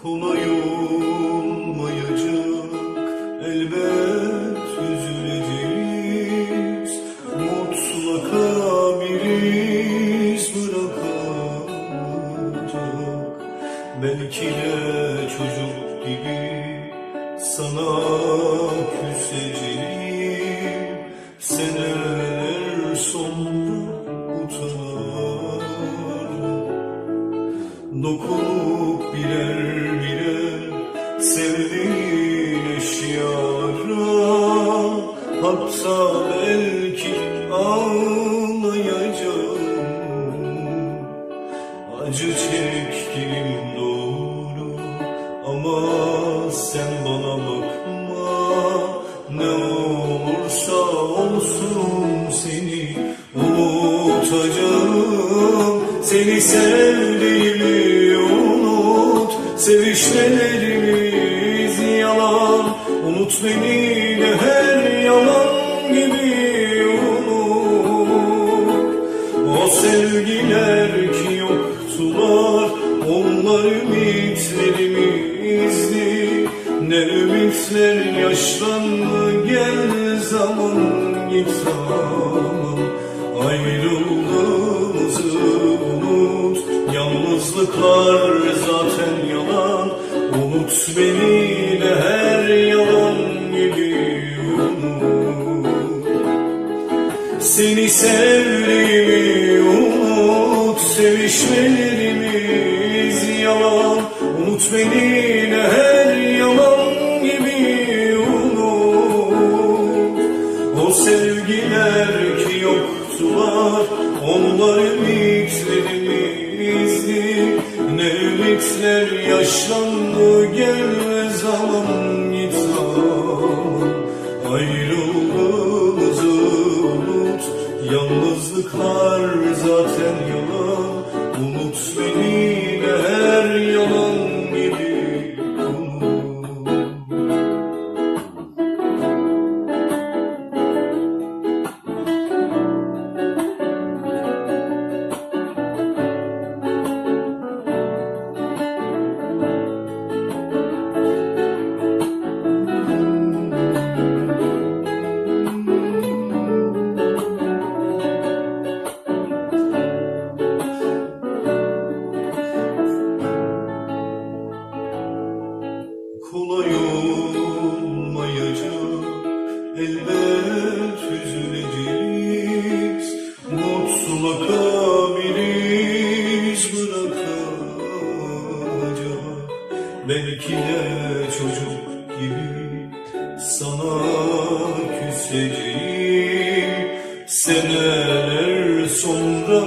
Kolay olmayacak, elbet üzüleceğiz. Mutlaka bir iz bırakacak. Belki de çocuk gibi sana küseceğim. Seneler sonra utanırım. Dokunup birer birer sevdiğin eşyalara, hatta belki ağlayacağım. Acı çektiğim doğru ama sen bana bakma. Ne olursa olsun seni unutacağım. Seni sevdiğimi unut, sevişmelerimiz yalan. Unut beni de her yalan gibi unut. O sevgiler ki yoktular, onlar ümitlerimizdi. Ne ümitler yaşlandı, gel zaman git zaman. Ayrıldığımızı unut, yalnızlıklar zaten yalan. Unut beni de her yalan gibi unut. Seni sevdiğimi unut, sevişmelerimiz yalan. Unut beni de her yalan gibi unut. O sevgiler ki yoktular, onlar ümitlerimizdi. Ne ümitler yaşlandı, gel zaman git zaman. Ayrıldığımızı unut, yalnızlıklar zaten yalan. Unut beni de her yalan gibi unut. Kolay olmayacak, elbet üzüleceğiz. Mutlaka bir iz bırakacak. Belki de çocuk gibi sana küseceğim. Seneler sonra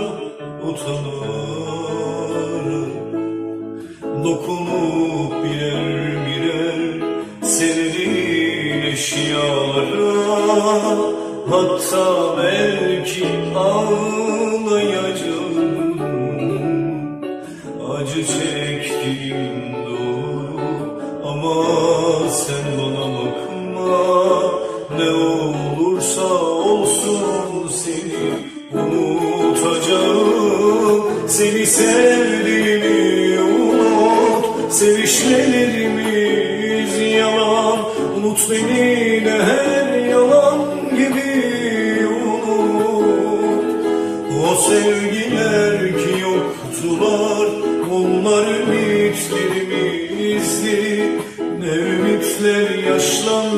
utanırım. Dokunup birer birer sevdiğin eşyalara, hatta belki ağlayacağım. Acı çektiğim doğru ama sen bana bakma. Ne olursa olsun seni unutacağım. Seni sevdiğimi unut, sevişmelerimiz yalan. Unut beni de her yalan gibi unut. O sevgiler ki yoktular, onlar ümitlerimizdi. Ne ümitler yaşlandı,